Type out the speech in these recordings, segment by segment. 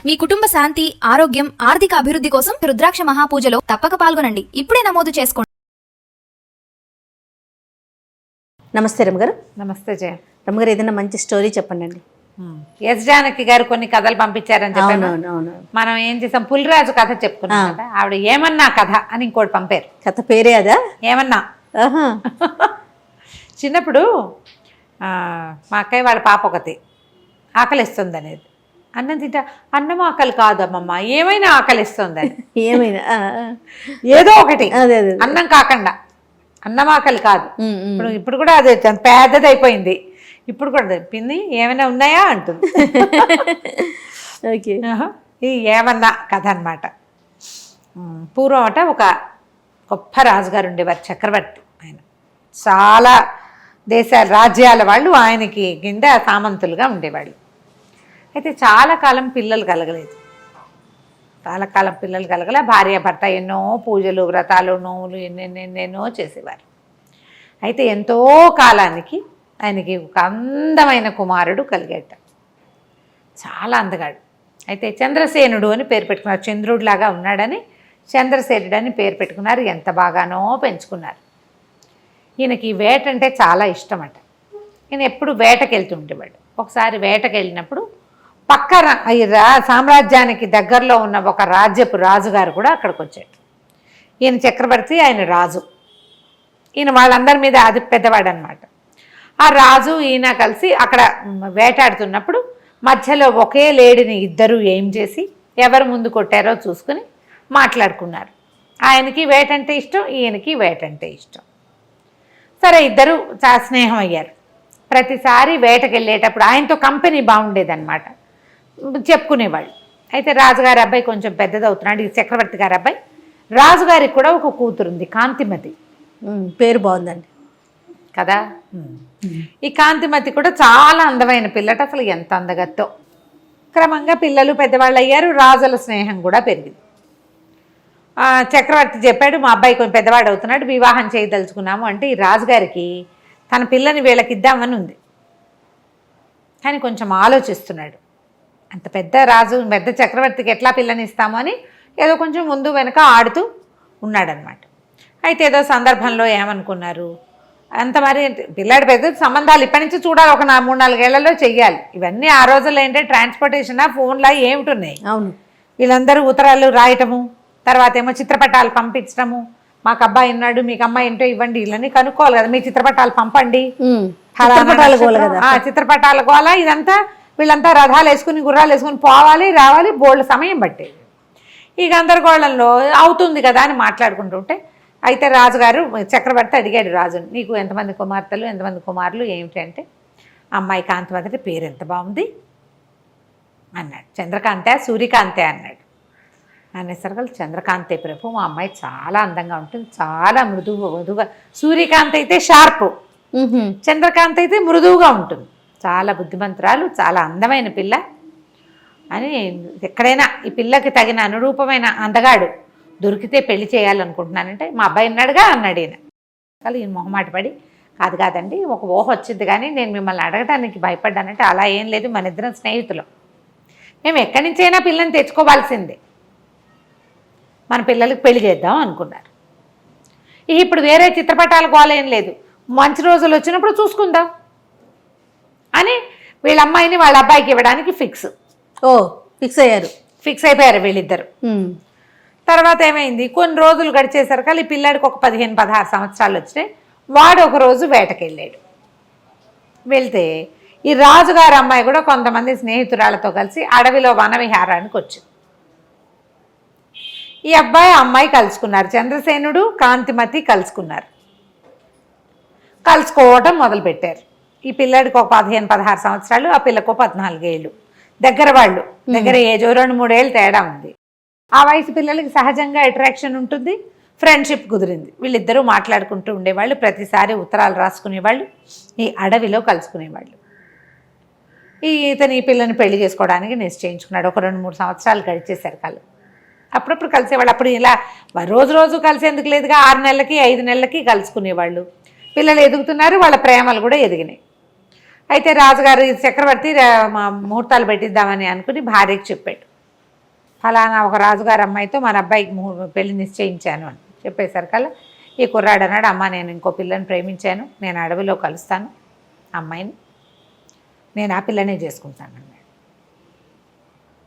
మీ కుటుంబ శాంతి, ఆరోగ్యం, ఆర్థిక అభివృద్ధి కోసం రుద్రాక్ష మహాపూజలో తప్పక పాల్గొనండి. ఇప్పుడే నమోదు చేసుకోండి. నమస్తే రమ్మగారు. నమస్తే జయ. రమ్మగారు, ఏదైనా మంచి స్టోరీ చెప్పండి. ఎస్ జానకి గారు కొన్ని కథలు పంపించారని చెప్పాను. మనం ఏం చేసాం, పులిరాజు కథ చెప్పుకున్నాం కదా, ఆవిడ ఏమన్నా కథ అని ఇంకోటి పంపారు. కథ పేరే అదా? ఏమన్నా. చిన్నప్పుడు మా అక్కయ్య వాళ్ళ పాప ఒకటి ఆకలిస్తుంది అనేది, అన్నం తింటా, అన్నం ఆకలి కాదమ్మమ్మ, ఏమైనా ఆకలిస్తుంది అని. ఏమైనా ఏదో ఒకటి, అన్నం కాకుండా, అన్నం ఆకలి కాదు. ఇప్పుడు కూడా అదే పెద్దది అయిపోయింది. ఇప్పుడు కూడా పిన్ని ఏమైనా ఉన్నాయా అంటుంది. ఈ ఏమన్నా కథ అనమాట. పూర్వం అట ఒక గొప్ప రాజుగారు ఉండేవారు, చక్రవర్తి. ఆయన చాలా దేశాల రాజ్యాల వాళ్ళు ఆయనకి కింద సామంతులుగా ఉండేవాళ్ళు. అయితే చాలా కాలం పిల్లలు కలగలేదు. చాలా కాలం పిల్లలు కలగల. భార్య భర్త ఎన్నో పూజలు, వ్రతాలు, నోములు ఎన్నెన్నెన్నెన్నో చేసేవారు. అయితే ఎంతో కాలానికి ఆయనకి ఒక అందమైన కుమారుడు కలిగేట. చాలా అందగాడు. అయితే చంద్రసేనుడు అని పేరు పెట్టుకున్నారు. చంద్రుడిలాగా ఉన్నాడని చంద్రసేనుడు అని పేరు పెట్టుకున్నారు. ఎంత బాగానో పెంచుకున్నారు. ఈయనకి వేట అంటే చాలా ఇష్టమట. ఈయన ఎప్పుడు వేటకి వెళ్తుండేవాడు. ఒకసారి వేటకి వెళ్ళినప్పుడు పక్క సామ్రాజ్యానికి దగ్గరలో ఉన్న ఒక రాజ్యపు రాజుగారు కూడా అక్కడికి వచ్చాడు. ఈయన చక్రవర్తి, ఆయన రాజు. ఈయన వాళ్ళందరి మీద అది పెద్దవాడు అనమాట. ఆ రాజు ఈయన కలిసి అక్కడ వేటాడుతున్నప్పుడు మధ్యలో ఒకే లేడిని ఇద్దరు ఏం చేసి ఎవరు ముందు కొట్టారో చూసుకుని మాట్లాడుకున్నారు. ఆయనకి వేట అంటే ఇష్టం, ఈయనకి వేట అంటే ఇష్టం. సరే, ఇద్దరు చాలా స్నేహం అయ్యారు. ప్రతిసారి వేటకి వెళ్ళేటప్పుడు ఆయనతో కంపెనీ బాగుండేదన్నమాట, చెప్పుకునేవాళ్ళు. అయితే రాజుగారి అబ్బాయి కొంచెం పెద్దదవుతున్నాడు, ఈ చక్రవర్తి గారి అబ్బాయి. రాజుగారికి కూడా ఒక కూతురుంది, కాంతిమతి. పేరు బాగుందండి కదా. ఈ కాంతిమతి కూడా చాలా అందమైన పిల్లట. అసలు ఎంత అందగత్తో. క్రమంగా పిల్లలు పెద్దవాళ్ళు అయ్యారు. రాజుల స్నేహం కూడా పెరిగింది. చక్రవర్తి చెప్పాడు, మా అబ్బాయి కొంచెం పెద్దవాడు అవుతున్నాడు, వివాహం చేయదలుచుకున్నాము అంటే ఈ రాజుగారికి తన పిల్లని వీళ్ళకి ఇద్దామని ఉంది. కానీ కొంచెం ఆలోచిస్తున్నాడు. అంత పెద్ద రాజు, పెద్ద చక్రవర్తికి ఎట్లా పిల్లని ఇస్తాము అని ఏదో కొంచెం ముందు వెనక ఆడుతూ ఉన్నాడనమాట. అయితే ఏదో సందర్భంలో ఏమనుకున్నారు, అంత మరి పిల్లాడి పెద్ద సంబంధాలు ఇప్పటి నుంచి చూడాలి, ఒక 3-4 ఏళ్లలో చెయ్యాలి. ఇవన్నీ ఆ రోజుల్లో ఏంటంటే ట్రాన్స్పోర్టేషనా, ఫోన్లా ఏమిటున్నాయి. అవును. వీళ్ళందరూ ఉత్తరాలు రాయటము, తర్వాత ఏమో చిత్రపటాలు పంపించడము. మాకు అబ్బాయి ఉన్నాడు, మీకు అమ్మాయి ఏంటో ఇవ్వండి, ఇళ్ళని కనుక్కోవాలి కదా. మీ చిత్రపటాలు పంపండి, చిత్రపటాల గోల. ఇదంతా వీళ్ళంతా రథాలు వేసుకుని, గుర్రాలు వేసుకుని పోవాలి, రావాలి, బోల్డ్ సమయం పట్టేది. ఈ గందరగోళంలో అవుతుంది కదా అని మాట్లాడుకుంటుంటే, అయితే రాజుగారు, చక్రవర్తి అడిగాడు రాజుని, నీకు ఎంతమంది కుమార్తెలు, ఎంతమంది కుమారులు, ఏమిటి అంటే, అమ్మాయి కాంతిమతి పేరు ఎంత బాగుంది అన్నాడు. చంద్రకాంతే, సూర్యకాంతే అన్నాడు. అనేసరికి చంద్రకాంతే ప్రభు, మా అమ్మాయి చాలా అందంగా ఉంటుంది, చాలా మృదువుగా. సూర్యకాంత్ అయితే షార్ప్, చంద్రకాంత్ అయితే మృదువుగా ఉంటుంది, చాలా బుద్ధిమంతురాలు, చాలా అందమైన పిల్ల అని. ఎక్కడైనా ఈ పిల్లకి తగిన అనురూపమైన అందగాడు దొరికితే పెళ్లి చేయాలనుకుంటున్నానంటే, మా అబ్బాయి ఉన్నాడుగా అన్నాడు ఈయన. అసలు ఈయన మొహమాట పడి, కాదండి, ఒక ఊహ వచ్చింది కానీ నేను మిమ్మల్ని అడగడానికి భయపడ్డానంటే, అలా ఏం లేదు, మన ఇద్దరం స్నేహితులం, మేము ఎక్కడి నుంచైనా పిల్లని తెచ్చుకోవాల్సిందే, మన పిల్లలకి పెళ్లి చేద్దాం అనుకున్నారు. ఇప్పుడు వేరే చిత్రపటాల గోల ఏం లేదు, మంచి రోజులు వచ్చినప్పుడు చూసుకుందాం అని వీళ్ళ అమ్మాయిని వాళ్ళ అబ్బాయికి ఇవ్వడానికి ఫిక్స్ అయిపోయారు వీళ్ళిద్దరు. తర్వాత ఏమైంది, కొన్ని రోజులు గడిచేసరికి ఈ పిల్లాడికి ఒక 15-16 సంవత్సరాలు వచ్చినాయి. వాడు ఒకరోజు వేటకి వెళ్ళాడు. వెళ్తే ఈ రాజుగారి అమ్మాయి కూడా కొంతమంది స్నేహితురాలతో కలిసి అడవిలో వనవిహారానికి వచ్చింది. ఈ అబ్బాయి అమ్మాయి కలుసుకున్నారు. చంద్రసేనుడు, కాంతిమతి కలుసుకున్నారు. కలుసుకోవటం మొదలుపెట్టారు. ఈ పిల్లాడికి ఒక 15-16 సంవత్సరాలు, ఆ పిల్లకు 14 ఏళ్ళు. దగ్గర వాళ్ళు, దగ్గర ఏజో 2-3 ఏళ్ళు తేడా ఉంది. ఆ వయసు పిల్లలకి సహజంగా అట్రాక్షన్ ఉంటుంది, ఫ్రెండ్షిప్ కుదిరింది. వీళ్ళిద్దరూ మాట్లాడుకుంటూ ఉండేవాళ్ళు, ప్రతిసారి ఉత్తరాలు రాసుకునేవాళ్ళు, ఈ అడవిలో కలుసుకునేవాళ్ళు. ఈ పిల్లని పెళ్లి చేసుకోవడానికి నిశ్చయించుకున్నాడు. ఒక 2-3 సంవత్సరాలు గడిచేశారు కళ్ళు. అప్పుడప్పుడు కలిసేవాళ్ళు. అప్పుడు ఇలా రోజు కలిసేందుకు లేదుగా, 6 నెలలకి 5 నెలలకి కలుసుకునేవాళ్ళు. పిల్లలు ఎదుగుతున్నారు, వాళ్ళ ప్రేమలు కూడా ఎదిగినాయి. అయితే రాజుగారు చక్రవర్తి ముహూర్తాలు పెట్టిద్దామని అనుకుని భార్యకి చెప్పాడు, ఫలానా ఒక రాజుగారి అమ్మాయితో మన అబ్బాయికి పెళ్లి నిశ్చయించాను అని చెప్పేసరికల్లా ఈ కుర్రాడు అన్నాడు, అమ్మ నేను ఇంకో పిల్లని ప్రేమించాను, నేను అడవిలో కలుస్తాను అమ్మాయిని, నేను ఆ పిల్లనే చేసుకుంటాను అన్నాడు.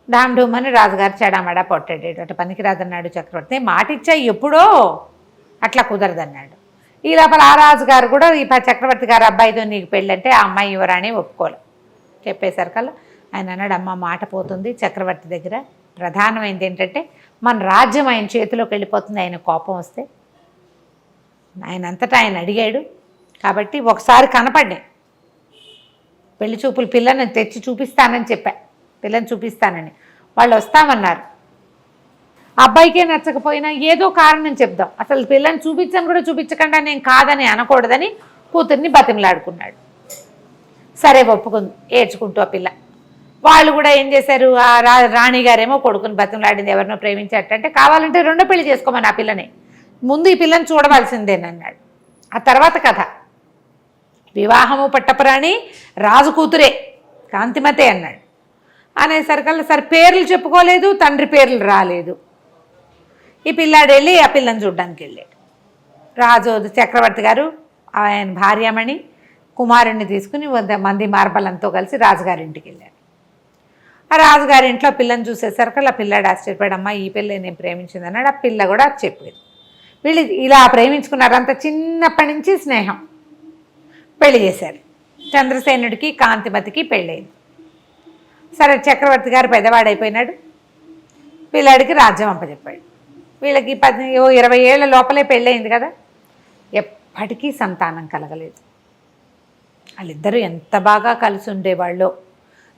డామ్ డూమ్ అని రాజుగారు చెడామడా పొట్టాడు. అటు పనికి రాదన్నాడు చక్రవర్తి. మాట ఇచ్చా ఎప్పుడో, అట్లా కుదరదన్నాడు. ఈ లోపల ఆ రాజుగారు కూడా ఈ చక్రవర్తి గారు అబ్బాయితో నీకు పెళ్ళంటే ఆ అమ్మాయి యువరాణి ఒప్పుకోలే. చెప్పేసరికల్లా ఆయన అన్నాడు, అమ్మ మాట పోతుంది చక్రవర్తి దగ్గర, ప్రధానమైనది ఏంటంటే మన రాజ్యం ఆయన చేతిలోకి వెళ్ళిపోతుంది, ఆయన కోపం వస్తే. ఆయన అంతటా ఆయన అడిగాడు కాబట్టి ఒకసారి కనపడ్డాయి పెళ్లి చూపులు, పిల్లని తెచ్చి చూపిస్తానని చెప్పా, పిల్లని చూపిస్తానని. వాళ్ళు వస్తామన్నారు. అబ్బాయికే నచ్చకపోయినా ఏదో కారణం చెప్దాం, అసలు పిల్లని చూపించని కూడా చూపించకుండా నేను కాదని అనకూడదని కూతుర్ని బతిమలాడుకున్నాడు. సరే ఒప్పుకుంది ఏడ్చుకుంటూ ఆ పిల్ల. వాళ్ళు కూడా ఏం చేశారు, ఆ రాణిగారేమో కొడుకుని బతిమలాడింది, ఎవరినో ప్రేమించేటంటే కావాలంటే రెండో పెళ్లి చేసుకోమని ఆ పిల్లని, ముందు ఈ పిల్లని చూడవలసిందేనన్నాడు. ఆ తర్వాత కథ, వివాహము పట్టపురాణి రాజు కూతురే కాంతిమతే అన్నాడు. అనేసరికల్లా సరే పేర్లు చెప్పుకోలేదు, తండ్రి పేర్లు రాలేదు. ఈ పిల్లాడు వెళ్ళి ఆ పిల్లని చూడడానికి వెళ్ళాడు. రాజు చక్రవర్తి గారు ఆయన భార్యమణి కుమారుణ్ణి తీసుకుని మంది మార్బలంతో కలిసి రాజుగారింటికి వెళ్ళాడు. ఆ రాజుగారింట్లో పిల్లని చూసేసరికి ఆ పిల్లాడు ఆశ్చర్యపోయాడమ్మా ఈ పిల్ల నేను ప్రేమించింది అన్నాడు. ఆ పిల్ల కూడా చెప్పింది. వీళ్ళు ఇలా ప్రేమించుకున్నారు, అంత చిన్నప్పటి నుంచి స్నేహం. పెళ్లి చేశారు. చంద్రసేనుడికి కాంతిమతికి పెళ్ళయింది. సరే చక్రవర్తి గారు పెద్దవాడైపోయినాడు, పిల్లాడికి రాజ్యం అప్పచెప్పాడు. వీళ్ళకి 20 ఏళ్ల లోపలే పెళ్ళయింది కదా, ఎప్పటికీ సంతానం కలగలేదు. వాళ్ళిద్దరూ ఎంత బాగా కలిసి ఉండేవాళ్ళు.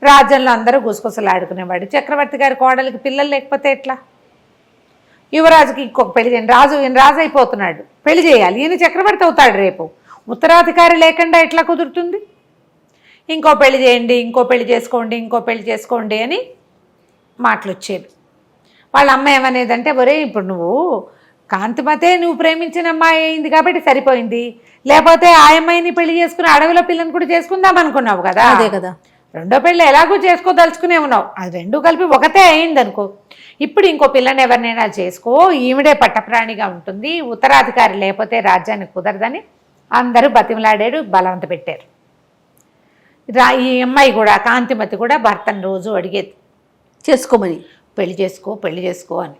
రాజ్యంలో అందరూ గుసగుసలాడుకునేవాడు. చక్రవర్తి గారి కోడలికి పిల్లలు లేకపోతే ఎట్లా? యువరాజుకి ఇంకొక పెళ్లి చేయండి, ఈయన రాజు అయిపోతున్నాడు, పెళ్లి చేయాలి, ఈయన చక్రవర్తి అవుతాడు రేపు, ఉత్తరాధికారి లేకుండా ఎట్లా కుదురుతుంది? ఇంకో పెళ్లి చేయండి, ఇంకో పెళ్లి చేసుకోండి, ఇంకో పెళ్లి చేసుకోండి అని మాటలు వచ్చేవి. వాళ్ళ అమ్మ ఏమనేదంటే, ఒరే ఇప్పుడు నువ్వు కాంతిమతే నువ్వు ప్రేమించిన అమ్మాయి అయింది కాబట్టి సరిపోయింది, లేకపోతే ఆ అమ్మాయిని పెళ్లి చేసుకుని అడవిలో పిల్లని కూడా చేసుకుందాం అనుకున్నావు కదా, అదే కదా, రెండో పెళ్ళి ఎలాగో చేసుకోదలుచుకునే ఉన్నావు, అది రెండు కలిపి ఒకటే అయింది అనుకో, ఇప్పుడు ఇంకో పిల్లని ఎవరినైనా చేసుకో, ఈవిడే పట్టప్రాణిగా ఉంటుంది, ఉత్తరాధికారి లేకపోతే రాజ్యానికి కుదరదని అందరూ బతిమలాడాడు, బలవంత పెట్టారు. ఈ అమ్మాయి కూడా కాంతిమతి కూడా భర్తను రోజు అడిగేది చేసుకోమని, పెళ్లి చేసుకో పెళ్లి చేసుకో అని.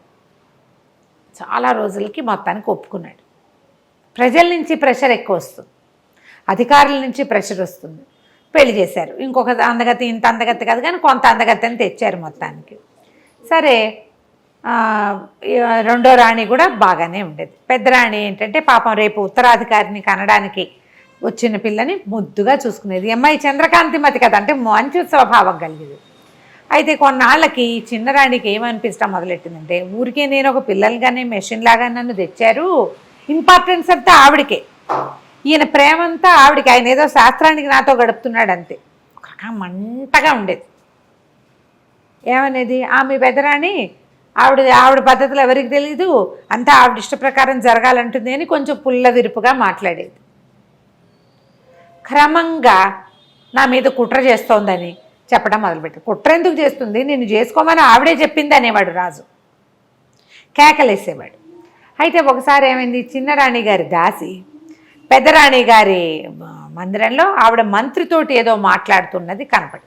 చాలా రోజులకి మొత్తానికి ఒప్పుకున్నాడు. ప్రజల నుంచి ప్రెషర్ ఎక్కువ వస్తుంది, అధికారుల నుంచి ప్రెషర్ వస్తుంది. పెళ్లి చేశారు. ఇంకొక అందగతి, ఇంత అందగతి కాదు కానీ కొంత అందగతి అని తెచ్చారు మొత్తానికి. సరే రెండో రాణి కూడా బాగానే ఉండేది. పెద్ద రాణి ఏంటంటే పాపం రేపు ఉత్తరాధికారిని కనడానికి వచ్చిన పిల్లని ముద్దుగా చూసుకునేది. అమ్మాయి చంద్రకాంతిమతి కదా, అంటే మంచి స్వభావం కలిగేది. అయితే కొన్నాళ్ళకి చిన్నరాణికి ఏమనిపించడం మొదలెట్టిందంటే, ఊరికే నేను ఒక పిల్లలుగానే మెషిన్ లాగా నన్ను తెచ్చారు, ఇంపార్టెన్స్ అంతా ఆవిడకే, ఈయన ప్రేమంతా ఆవిడకి, ఆయన ఏదో శాస్త్రానికి నాతో గడుపుతున్నాడు అంతే. ఒక రకం మంటగా ఉండేది. ఏమనేది, ఆమె పెద్దరాణి ఆవిడ పద్ధతులు ఎవరికి తెలీదు, అంతా ఆవిడ ఇష్ట ప్రకారం జరగాలంటుంది అని కొంచెం పుల్ల విరుపుగా మాట్లాడేది. క్రమంగా నా మీద కుట్ర చేస్తోందని చెప్పడం మొదలుపెట్టాడు. కుట్ర ఎందుకు చేస్తుంది, నిన్ను చేసుకోమని ఆవిడే చెప్పింది అనేవాడు రాజు, కేకలేసేవాడు. అయితే ఒకసారి ఏమైంది, చిన్నరాణి గారి దాసి పెద్దరాణి గారి మందిరంలో ఆవిడ మంత్రితోటి ఏదో మాట్లాడుతున్నది కనపడి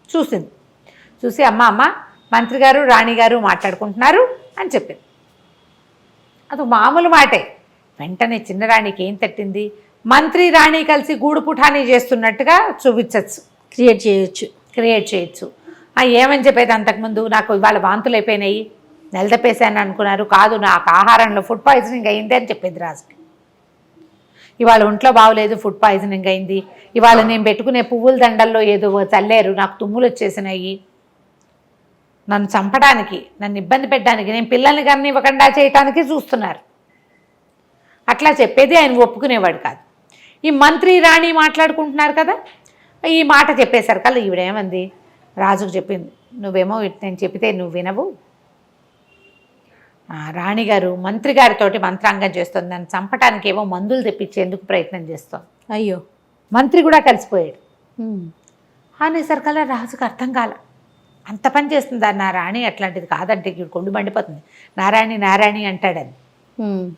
చూసింది. చూసి అమ్మ మంత్రి గారు రాణిగారు మాట్లాడుకుంటున్నారు అని చెప్పింది. అది మామూలు మాటే. వెంటనే చిన్నరాణికి ఏం తట్టింది, మంత్రి రాణి కలిసి గూడు పుఠానీ చేస్తున్నట్టుగా చూపించచ్చు, క్రియేట్ చేయొచ్చు. ఏమని చెప్పేది, అంతకుముందు నాకు ఇవాళ వాంతులు అయిపోయినాయి, నెలతప్పేసాను అనుకున్నారు, కాదు నాకు ఆహారంలో ఫుడ్ పాయిజనింగ్ అయింది అని చెప్పేది రాజుకి. ఇవాళ ఒంట్లో బాగోలేదు, ఫుడ్ పాయిజనింగ్ అయింది, ఇవాళ నేను పెట్టుకునే పువ్వుల దండల్లో ఏదో చల్లారు, నాకు తుమ్ములు వచ్చేసినాయి, నన్ను చంపడానికి, నన్ను ఇబ్బంది పెట్టడానికి, నేను పిల్లల్ని కానీ ఇవ్వకుండా చేయటానికి చూస్తున్నారు, అట్లా చెప్పేది. ఆయన ఒప్పుకునేవాడు కాదు. ఈ మంత్రి రాణి మాట్లాడుకుంటున్నారు కదా, ఈ మాట చెప్పేసరికల్లా ఈవిడేమంది, రాజుకు చెప్పింది, నువ్వేమో నేను చెప్పితే నువ్వు వినవు, రాణిగారు మంత్రి గారితోటి మంత్రాంగం చేస్తుంది, నన్ను చంపటానికి ఏమో మందులు తెప్పించేందుకు ప్రయత్నం చేస్తాం. అయ్యో, మంత్రి కూడా కలిసిపోయాడు. అనేసరికల్లా రాజుకు అర్థం కాల, అంత పని చేస్తుందా నా రాణి? అట్లాంటిది కాదంటే ఇక్కడ కొండు మండిపోతుంది. నారాయణి నారాయణి అంటాడని.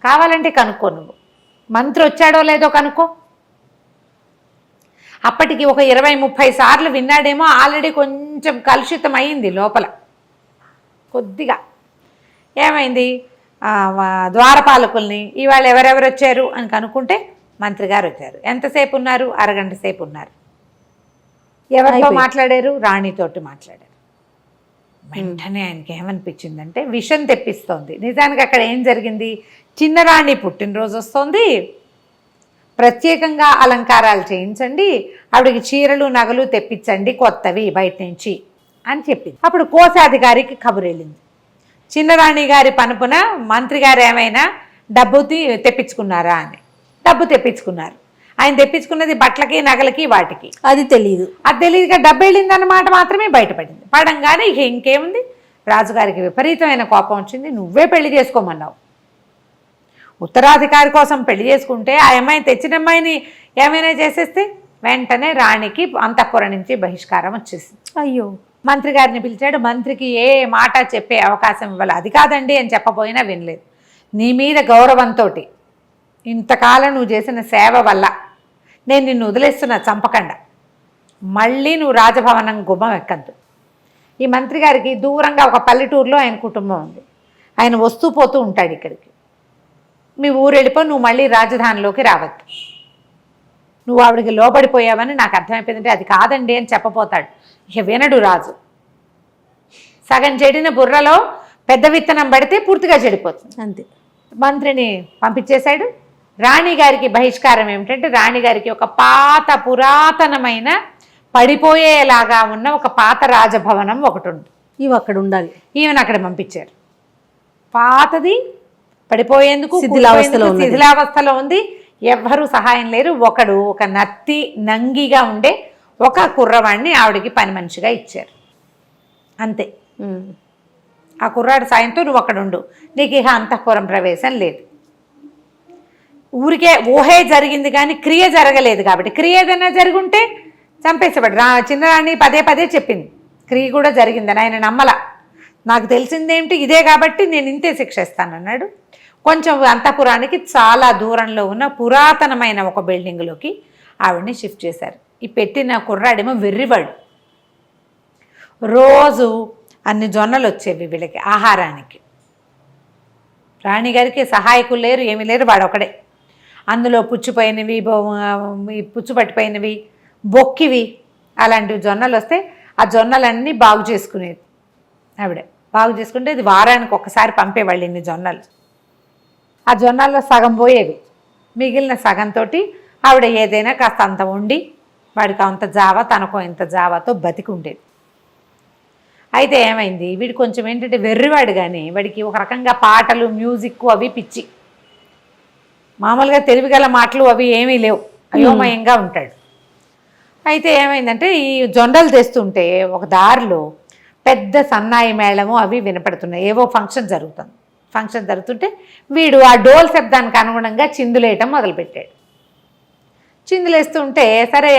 కావాలంటే కనుక్కో, నువ్వు మంత్రి వచ్చాడో లేదో కనుక్కో. అప్పటికి ఒక 20-30 సార్లు విన్నాడేమో. ఆల్రెడీ కొంచెం కలుషితం అయింది లోపల కొద్దిగా. ఏమైంది, ద్వారపాలకుల్ని ఇవాళ ఎవరెవరు వచ్చారు అని కనుక్కుంటే మంత్రి గారు వచ్చారు. ఎంతసేపు ఉన్నారు? అరగంట సేపు ఉన్నారు. ఎవరితో మాట్లాడారు? రాణితోటి మాట్లాడారు. వెంటనే ఆయనకి ఏమనిపించిందంటే విషం తెప్పిస్తోంది. నిజానికి అక్కడ ఏం జరిగింది, చిన్న రాణి పుట్టినరోజు వస్తోంది, ప్రత్యేకంగా అలంకారాలు చేయించండి, ఆవిడకి చీరలు నగలు తెప్పించండి కొత్తవి బయట నుంచి అని చెప్పింది. అప్పుడు కోశాధికారికి కబురు వెళ్ళింది. చిన్నరాణి గారి పనుపున మంత్రి గారు ఏమైనా డబ్బు తెప్పించుకున్నారా అని. డబ్బు తెప్పించుకున్నారు. ఆయన తెప్పించుకున్నది బట్టలకి నగలకి వాటికి. అది తెలియదు. అది తెలియదుగా డబ్బు వెళ్ళిందన్నమాట మాత్రమే బయటపడింది. పడంగానే ఇక ఇంకేముంది, రాజుగారికి విపరీతమైన కోపం వచ్చింది. నువ్వే పెళ్లి చేసుకోమన్నావు. ఉత్తరాధికారి కోసం పెళ్లి చేసుకుంటే ఆ అమ్మాయి తెచ్చిన అమ్మాయిని ఏమైనా చేసేస్తే వెంటనే రాణికి అంతఃపురం నుంచి బహిష్కారం వచ్చేసింది. అయ్యో. మంత్రి గారిని పిలిచాడు. మంత్రికి ఏ మాట చెప్పే అవకాశం ఇవ్వాలి. అది కాదండి అని చెప్పబోయినా వినలేదు. నీ మీద గౌరవంతో ఇంతకాలం నువ్వు చేసిన సేవ వల్ల నేను నిన్ను వదిలేస్తున్నా, చంపకుండా. మళ్ళీ నువ్వు రాజభవనం గుమ్మం ఎక్కద్దు. ఈ మంత్రి గారికి దూరంగా ఒక పల్లెటూరులో ఆయన కుటుంబం ఉంది. ఆయన వస్తూ పోతూ ఉంటాడు ఇక్కడికి. మీ ఊరు వెళ్ళిపో, నువ్వు మళ్ళీ రాజధానిలోకి రావద్దు. నువ్వు ఆవిడికి లోబడిపోయావని నాకు అర్థమైపోయిందంటే అది కాదండి అని చెప్పపోతాడు. ఇక వినడు రాజు. సగం చెడిన బుర్రలో పెద్ద విత్తనం పడితే పూర్తిగా చెడిపోతుంది. అంతే. మంత్రిని పంపించేశాడు. రాణిగారికి బహిష్కారం ఏమిటంటే, రాణిగారికి ఒక పాత పురాతనమైన పడిపోయేలాగా ఉన్న ఒక పాత రాజభవనం ఒకటి ఉంది. ఇవి అక్కడ ఉండాలి. ఈమెను అక్కడ పంపించారు. పాతది, పడిపోయేందుకు శిథిలావస్థలో ఉంది. ఎవ్వరూ సహాయం లేరు. ఒక నత్తి నంగిగా ఉండే ఒక కుర్రవాడిని ఆవిడకి పని మనిషిగా ఇచ్చారు. అంతే. ఆ కుర్రాడి సాయంతో నువ్వు అక్కడ ఉండు, నీకు ఇక అంతఃపురం ప్రవేశం లేదు. ఊరికే ఊహే జరిగింది కానీ క్రియ జరగలేదు. కాబట్టి క్రియ ఏదైనా జరుగుంటే చంపేసేవాడు. చిన్నరాణి పదే పదే చెప్పింది క్రియ కూడా జరిగిందని. ఆయన నమ్మల. నాకు తెలిసిందేంటి ఇదే కాబట్టి నేను ఇంతే శిక్ష ఇస్తానన్నాడు. కొంచెం అంతఃపురానికి చాలా దూరంలో ఉన్న పురాతనమైన ఒక బిల్డింగ్లోకి ఆవిడని షిఫ్ట్ చేశారు. ఈ పెట్టిన కుర్రాడేమో వెర్రివాడు. రోజు అన్ని జొన్నలు వచ్చేవి వీళ్ళకి ఆహారానికి. రాణిగారికి సహాయకులు లేరు, ఏమీ లేరు, వాడు ఒకడే. అందులో పుచ్చిపోయినవి, పుచ్చుపట్టిపోయినవి, బొక్కివి అలాంటివి జొన్నలు వస్తే ఆ జొన్నలన్నీ బాగు చేసుకునేది ఆవిడ. బాగు చేసుకుంటే ఇది వారానికి ఒక్కసారి పంపేవాళ్ళు ఇన్ని జొన్నలు. ఆ జొన్నల్లో సగం పోయేవి. మిగిలిన సగంతో ఆవిడ ఏదైనా కాస్త అంత వండి వాడికి అంత జావా, తనకో ఇంత జావాతో బతికి ఉండేది. అయితే ఏమైంది, వీడు కొంచెం ఏంటంటే వెర్రివాడు. కానీ వాడికి ఒక రకంగా పాటలు, మ్యూజిక్ అవి పిచ్చి. మామూలుగా తెలివిగల మాటలు అవి ఏమీ లేవు, అయోమయంగా ఉంటాడు. అయితే ఏమైందంటే ఈ జొండలు తెస్తుంటే ఒక దారిలో పెద్ద సన్నాయి మేళము అవి వినపడుతున్నాయి. ఏవో ఫంక్షన్ జరుగుతుంటే వీడు ఆ డోల్ శబ్దానికి అనుగుణంగా చిందులేయటం మొదలుపెట్టాడు. చిందులేస్తుంటే సరే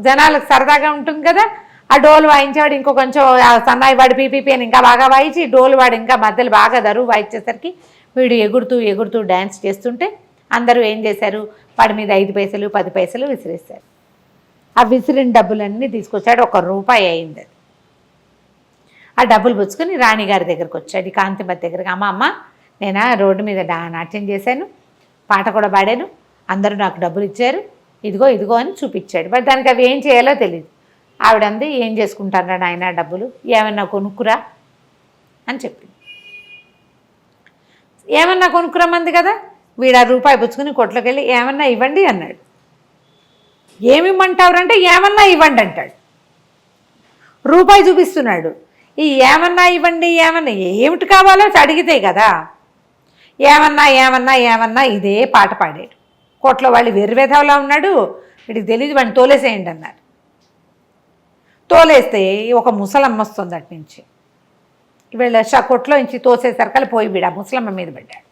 జనాలకు సరదాగా ఉంటుంది కదా, ఆ డోలు వాయించేవాడు ఇంకో కొంచెం సన్నాయి వాడి పీపీపీ అని ఇంకా బాగా వాయించి, డోలు వాడు ఇంకా మధ్యలో బాగా దరువు వాయించేసరికి వీడు ఎగురుతూ డ్యాన్స్ చేస్తుంటే అందరూ ఏం చేశారు, వాడి మీద 5 పైసలు 10 పైసలు విసిరేశారు. ఆ విసిరిన డబ్బులన్నీ తీసుకొచ్చాడు. 1 రూపాయి అయింది. ఆ డబ్బులు పుచ్చుకొని రాణిగారి దగ్గరకు వచ్చాడు, కాంతిమతి దగ్గరకు. అమ్మ నేను రోడ్డు మీద నాట్యం చేశాను, పాట కూడా పాడాను, అందరూ నాకు డబ్బులు ఇచ్చారు, ఇదిగో అని చూపించాడు. బట్ దానికి అవి ఏం చేయాలో తెలియదు. ఆవిడంది, ఏం చేసుకుంటారా నాయన డబ్బులు, ఏమన్నా కొనుక్కురా అని చెప్పింది. ఏమన్నా కొనుక్కురమ్మంది కదా. వీడు ఆ రూపాయి పుచ్చుకుని కొట్లోకి వెళ్ళి ఏమన్నా ఇవ్వండి అన్నాడు. ఏమిమ్మంటావురంటే ఏమన్నా ఇవ్వండి అంటాడు. రూపాయి చూపిస్తున్నాడు. ఈ ఏమన్నా ఇవ్వండి, ఏమన్నా ఏమిటి కావాలో అడిగితే కదా. ఏమన్నా ఇదే పాట పాడాడు. కోట్లో వాళ్ళు వెర్రివేధవలా ఉన్నాడు, వీడికి తెలియదు, వాడిని తోలేసేయండి అన్నారు. తోలేస్తే ఒక ముసలమ్మ వస్తుంది అటు నుంచి. వీళ్ళ కొట్లో నుంచి తోసేసరికల్లా పోయి వీడు ఆ ముసలమ్మ మీద పడ్డాడు.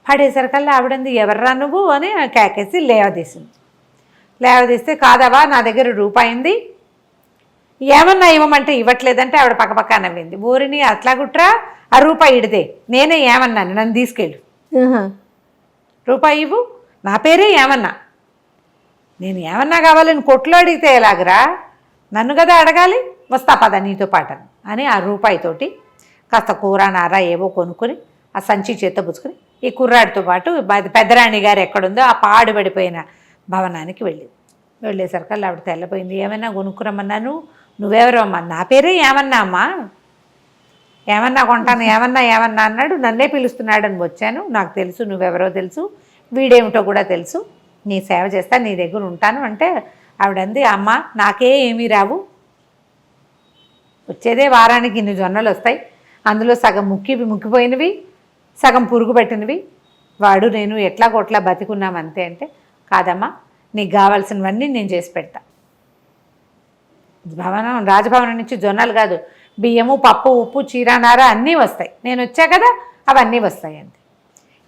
పడేసరికల్లా ఆవిడంది, ఎవర్రా నువ్వు అని కేకేసి లేవదీసింది. లేవదీస్తే, కాదవా నా దగ్గర రూపాయి ఉంది, ఏమన్నా ఇవ్వమంటే ఇవ్వట్లేదంటే ఆవిడ పక్కపక్క నవ్వింది. ఊరిని అట్లా గుట్రా ఆ రూపాయి ఇడితే నేనే ఏమన్నాను, నన్ను తీసుకెళ్ళు, ఆహా. రూపాయి ఇవ్వు, నా పేరే ఏమన్నా, నేను ఏమన్నా కావాలని కొట్లో అడిగితే ఎలాగరా, నన్ను కదా అడగాలి, వస్తా పద నీతో పాటు అని ఆ రూపాయితోటి కాస్త కూర నార ఏవో కొనుక్కొని ఆ సంచి చేత్తో పుచ్చుకొని ఈ కుర్రాడితో పాటు పెద్దరాణి గారు ఎక్కడుందో ఆ పాడుపడిపోయిన భవనానికి వెళ్ళేసరికి ఆవిడ తెల్లపోయింది. ఏమైనా కొనుక్కురమ్మన్నాను, నువ్వెవరో అమ్మా, నా పేరే ఏమన్నా అమ్మా, ఏమన్నా కొంటాను, ఏమన్నా అన్నాడు, నన్నే పిలుస్తున్నాడని వచ్చాను, నాకు తెలుసు నువ్వెవరో తెలుసు, వీడేమిటో కూడా తెలుసు, నీ సేవ చేస్తా, నీ దగ్గర ఉంటాను అంటే ఆవిడంది, అమ్మ నాకే ఏమీ రావు, వచ్చేదే వారానికి ఇన్ని జొన్నలు వస్తాయి, అందులో సగం ముక్కిపోయినవి, సగం పురుగు పెట్టినవి, వాడు నేను ఎట్లా కొట్లా బతికున్నాం అంతే అంటే, కాదమ్మా నీకు కావాల్సినవన్నీ నేను చేసి పెడతా, రాజభవనం నుంచి జొన్నలు కాదు, బియ్యము పప్పు ఉప్పు చీరానార అన్నీ వస్తాయి, నేను వచ్చా కదా అవన్నీ వస్తాయి అంతే.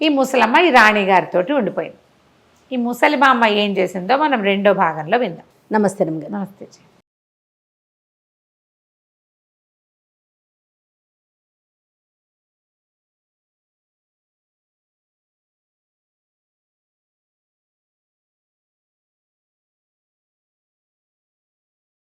ఈ ముసలమ్మ ఈ రాణిగారితో ఉండిపోయింది. ఈ ముసలి మా అమ్మ ఏం చేసిందో మనం రెండో భాగంలో విందాం. నమస్తే రమ్య గారు. నమస్తే.